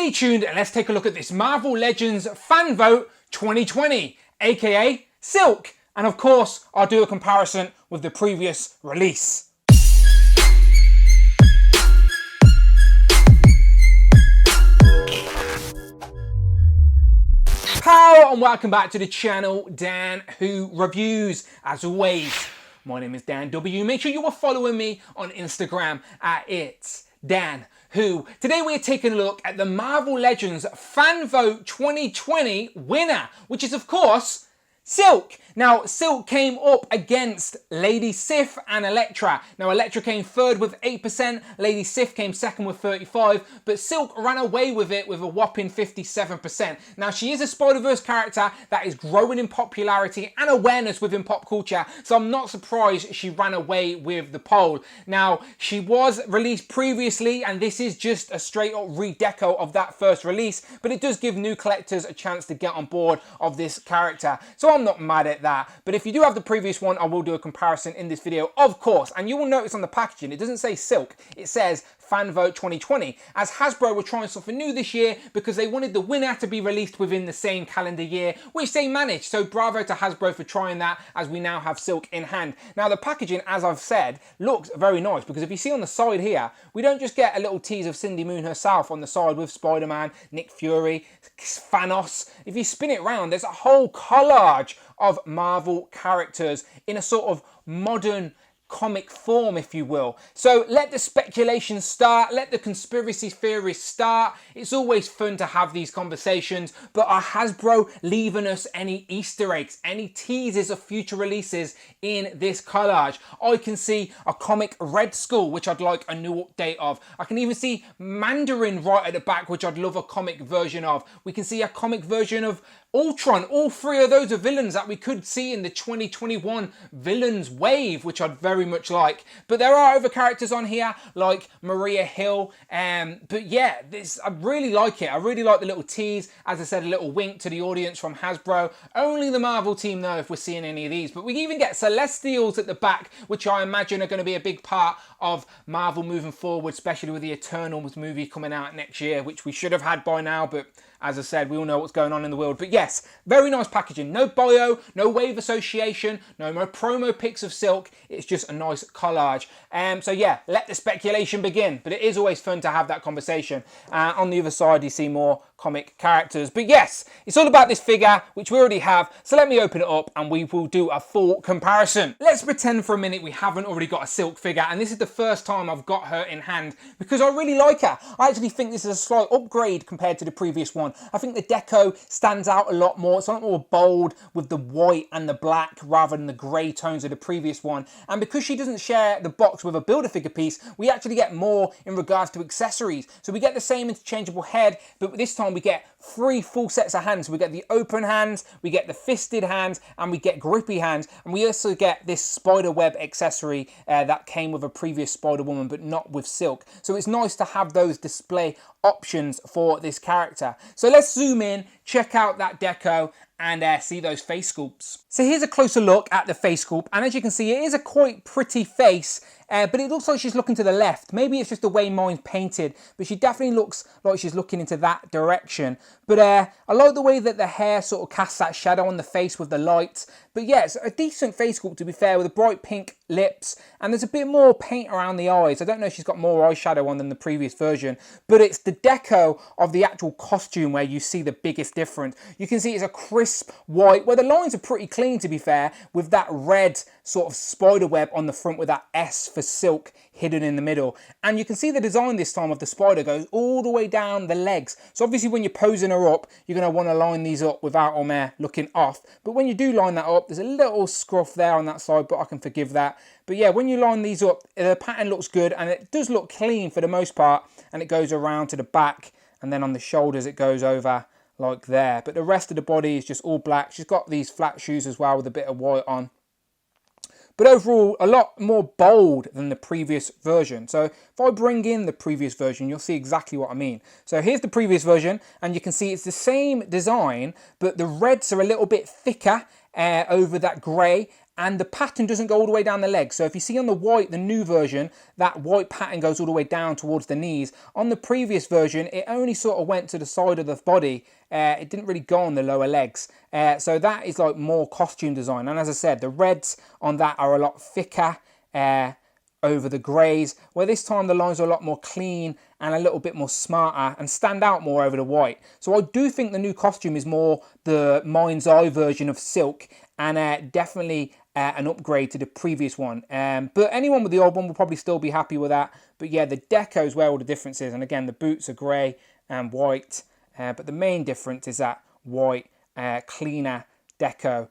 Stay tuned and let's take a look at this Marvel Legends Fan Vote 2020, aka Silk. And of course, I'll do a comparison with the previous release. Hello and welcome back to the channel, Dan Who Reviews. As always, my name is Dan W. Make sure you are following me on Instagram at It's Dan Who. Today we are taking a look at the Marvel Legends Fan Vote 2020 winner, which is of course Silk. Now, Silk came up against Lady Sif and Elektra. Now, Elektra came third with 8%, Lady Sif came second with 35%, but Silk ran away with it with a whopping 57%. Now, she is a Spider-Verse character that is growing in popularity and awareness within pop culture, so I'm not surprised she ran away with the poll. Now, she was released previously, and this is just a straight-up redeco of that first release, but it does give new collectors a chance to get on board of this character. So I'm not mad at that, but if you do have the previous one, I will do a comparison in this video, of course. And you will notice on the packaging, it doesn't say Silk, it says Fan Vote 2020, as Hasbro were trying something new this year because they wanted the winner to be released within the same calendar year, which they managed. So bravo to Hasbro for trying that, as we now have Silk in hand. Now the packaging, as I've said, looks very nice, because if you see on the side here, we don't just get a little tease of Cindy Moon herself on the side with Spider-Man, Nick Fury, Thanos. If you spin it around, there's a whole collage of Marvel characters in a sort of modern comic form, if you will. So let the speculation start, let the conspiracy theories start. It's always fun to have these conversations, but are Hasbro leaving us any Easter eggs, any teases of future releases in this collage? I can see a comic Red Skull, which I'd like a new update of. I can even see Mandarin right at the back, which I'd love a comic version of. We can see a comic version of Ultron. All three of those are villains that we could see in the 2021 villains wave, which I'd very much like. But there are other characters on here like Maria Hill. But yeah, I really like it. I really like the little tease. As I said, a little wink to the audience from Hasbro. Only the Marvel team know if we're seeing any of these. But we even get Celestials at the back, which I imagine are going to be a big part of Marvel moving forward, especially with the Eternals movie coming out next year, which we should have had by now, but as I said, we all know what's going on in the world. But yes, very nice packaging. No bio, no wave association, no more promo pics of Silk. It's just a nice collage. So yeah, let the speculation begin. But it is always fun to have that conversation. On the other side, you see more comic characters. But yes, it's all about this figure, which we already have. So let me open it up and we will do a full comparison. Let's pretend for a minute we haven't already got a Silk figure. And this is the first time I've got her in hand because I really like her. I actually think this is a slight upgrade compared to the previous one. I think the deco stands out a lot more. It's a lot more bold with the white and the black rather than the grey tones of the previous one. And because she doesn't share the box with a Build-A-Figure piece, we actually get more in regards to accessories. So we get the same interchangeable head, but this time we get 3 full sets of hands. We get the open hands, we get the fisted hands, and we get grippy hands. And we also get this spider web accessory that came with a previous Spider-Woman, but not with Silk. So it's nice to have those display options for this character. So let's zoom in, check out that deco, and see those face sculpts. So here's a closer look at the face sculpt, and as you can see, it is a quite pretty face, but it looks like she's looking to the left. Maybe it's just the way mine's painted, but she definitely looks like she's looking into that direction. But I like the way that the hair sort of casts that shadow on the face with the light. But yeah, it's a decent face sculpt, to be fair, with a bright pink lips, and there's a bit more paint around the eyes. I don't know if she's got more eyeshadow on than the previous version, but it's the deco of the actual costume where you see the biggest difference. You can see it's a crisp white, where the lines are pretty clean, to be fair, with that red sort of spider web on the front with that S for Silk hidden in the middle. And you can see the design this time of the spider goes all the way down the legs. So obviously when you're posing her up, you're going to want to line these up without them looking off. But when you do line that up, there's a little scruff there on that side, but I can forgive that. But yeah, when you line these up, the pattern looks good and it does look clean for the most part. And it goes around to the back, and then on the shoulders it goes over like there. But the rest of the body is just all black. She's got these flat shoes as well with a bit of white on. But overall, a lot more bold than the previous version. So if I bring in the previous version, you'll see exactly what I mean. So here's the previous version, and you can see it's the same design, but the reds are a little bit thicker over that grey, and the pattern doesn't go all the way down the legs. So if you see on the white, the new version, that white pattern goes all the way down towards the knees. On the previous version, it only sort of went to the side of the body. It didn't really go on the lower legs. So that is like more costume design. And as I said, the reds on that are a lot thicker over the greys, where this time the lines are a lot more clean and a little bit more smarter and stand out more over the white. So I do think the new costume is more the mind's eye version of Silk, and definitely an upgrade to the previous one. But anyone with the old one will probably still be happy with that. But yeah, the deco is where all the difference is. And again, the boots are grey and white, but the main difference is that white, cleaner deco.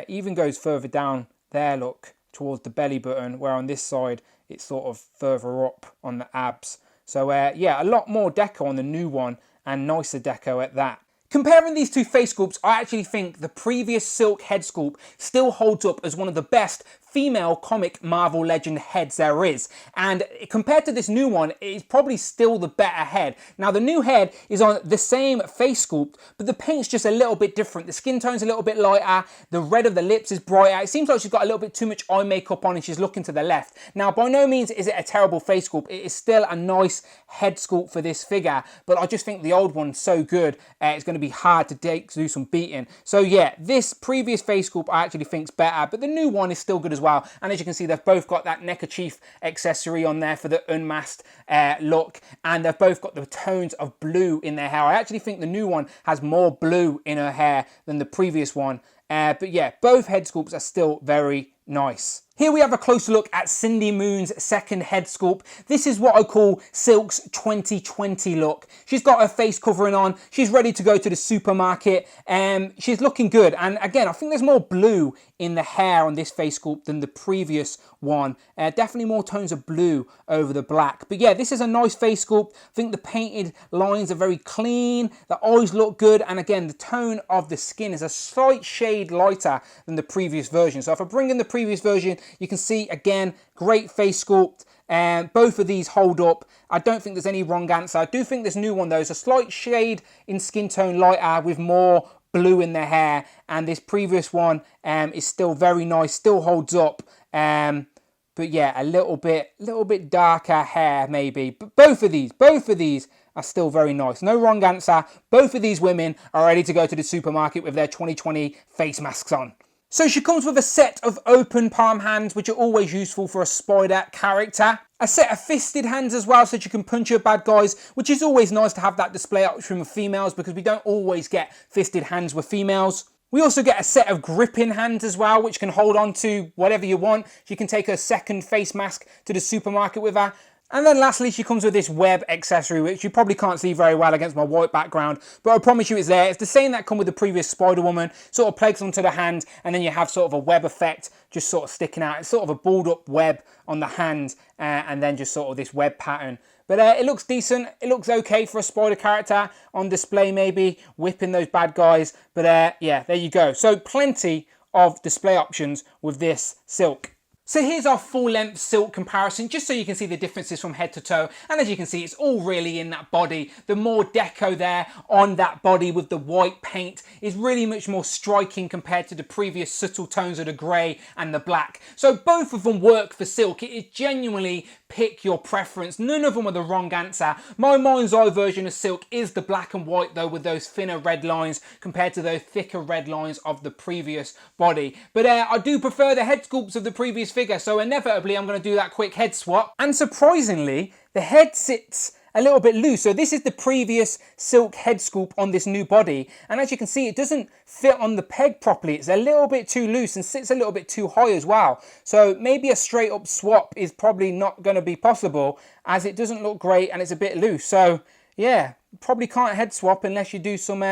Even goes further down there, look, towards the belly button, where on this side it's sort of further up on the abs. So yeah, a lot more deco on the new one, and nicer deco at that. Comparing these two face sculpts, I actually think the previous Silk head sculpt still holds up as one of the best female comic Marvel Legend heads there is. And compared to this new one, it's probably still the better head. Now, the new head is on the same face sculpt, but the paint's just a little bit different. The skin tone's a little bit lighter. The red of the lips is brighter. It seems like she's got a little bit too much eye makeup on and she's looking to the left. Now, by no means is it a terrible face sculpt. It is still a nice head sculpt for this figure, but I just think the old one's so good, it's going to be hard to do some beating. So yeah, this previous face sculpt I actually think's better, but the new one is still good as well. And as you can see, they've both got that neckerchief accessory on there for the unmasked look, and they've both got the tones of blue in their hair. I actually think the new one has more blue in her hair than the previous one. But yeah, both head sculpts are still very nice. Here we have a closer look at Cindy Moon's second head sculpt. This is what I call Silk's 2020 look. She's got her face covering on. She's ready to go to the supermarket. She's looking good. And again, I think there's more blue in the hair on this face sculpt than the previous one. Definitely more tones of blue over the black. But yeah, this is a nice face sculpt. I think the painted lines are very clean. The eyes look good. And again, the tone of the skin is a slight shade lighter than the previous version. So if I bring in the previous version, you can see, again, great face sculpt. Both of these hold up. I don't think there's any wrong answer. I do think this new one, though, is a slight shade in skin tone lighter with more blue in their hair. And this previous one is still very nice, still holds up. But yeah, a little bit darker hair maybe. But both of these are still very nice. No wrong answer. Both of these women are ready to go to the supermarket with their 2020 face masks on. So she comes with a set of open palm hands, which are always useful for a spider character. A set of fisted hands as well, so that you can punch your bad guys, which is always nice to have that display option with females, because we don't always get fisted hands with females. We also get a set of gripping hands as well, which can hold on to whatever you want. You can take her second face mask to the supermarket with her. And then lastly, she comes with this web accessory, which you probably can't see very well against my white background, but I promise you it's there. It's the same that come with the previous Spider-Woman, sort of pegs onto the hand, and then you have sort of a web effect just sort of sticking out. It's sort of a balled up web on the hand, and then just sort of this web pattern. But it looks decent. It looks okay for a spider character on display, maybe whipping those bad guys. But yeah, there you go. So plenty of display options with this Silk. So here's our full-length Silk comparison, just so you can see the differences from head to toe. And as you can see, it's all really in that body. The more deco there on that body with the white paint is really much more striking compared to the previous subtle tones of the grey and the black. So both of them work for Silk. It is genuinely pick your preference. None of them are the wrong answer. My mind's eye version of Silk is the black and white, though, with those thinner red lines compared to those thicker red lines of the previous body. But I do prefer the head sculpts of the previous figure, so inevitably I'm going to do that quick head swap. And surprisingly, the head sits a little bit loose. So this is the previous Silk head sculpt on this new body, and as you can see, it doesn't fit on the peg properly. It's a little bit too loose and sits a little bit too high as well. So maybe a straight up swap is probably not going to be possible, as it doesn't look great and it's a bit loose. So yeah, probably can't head swap unless you do some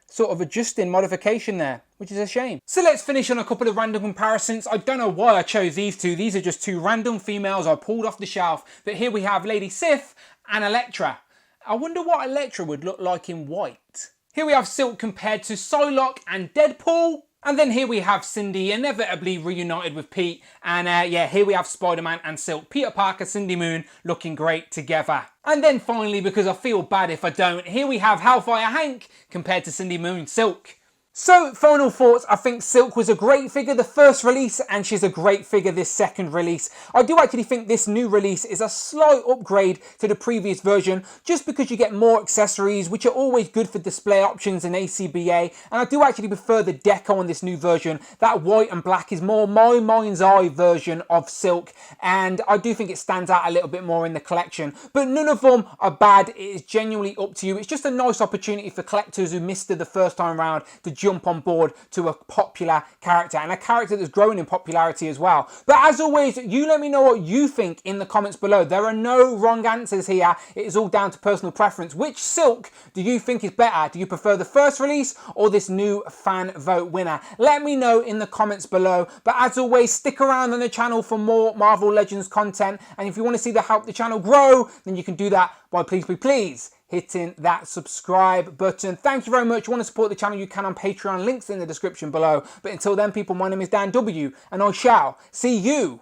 sort of adjusting modification there, which is a shame. So let's finish on a couple of random comparisons. I don't know why I chose these two. These are just two random females I pulled off the shelf. But here we have Lady Sif and Elektra. I wonder what Elektra would look like in white. Here we have Silk compared to Psylocke and Deadpool. And then here we have Cindy, inevitably reunited with Pete. And yeah, here we have Spider-Man and Silk. Peter Parker, Cindy Moon, looking great together. And then finally, because I feel bad if I don't, here we have Hellfire Hank compared to Cindy Moon, Silk. So, final thoughts. I think Silk was a great figure the first release, and she's a great figure this second release. I do actually think this new release is a slight upgrade to the previous version, just because you get more accessories, which are always good for display options in ACBA, and I do actually prefer the deco on this new version. That white and black is more my mind's eye version of Silk, and I do think it stands out a little bit more in the collection. But none of them are bad. It is genuinely up to you. It's just a nice opportunity for collectors who missed it the first time around to jump on board to a popular character, and a character that's growing in popularity as well. But as always, you let me know what you think in the comments below. There are no wrong answers here. It is all down to personal preference. Which Silk do you think is better? Do you prefer the first release or this new fan vote winner? Let me know in the comments below. But as always, stick around on the channel for more Marvel Legends content, and if you want to see the help the channel grow, then you can do that by please hitting that subscribe button. Thank you very much. If you want to support the channel, you can on Patreon. Links in the description below. But until then, people, my name is Dan W, and I shall see you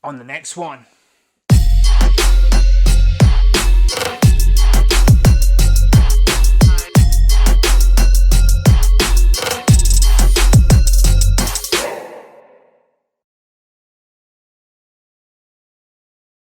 on the next one.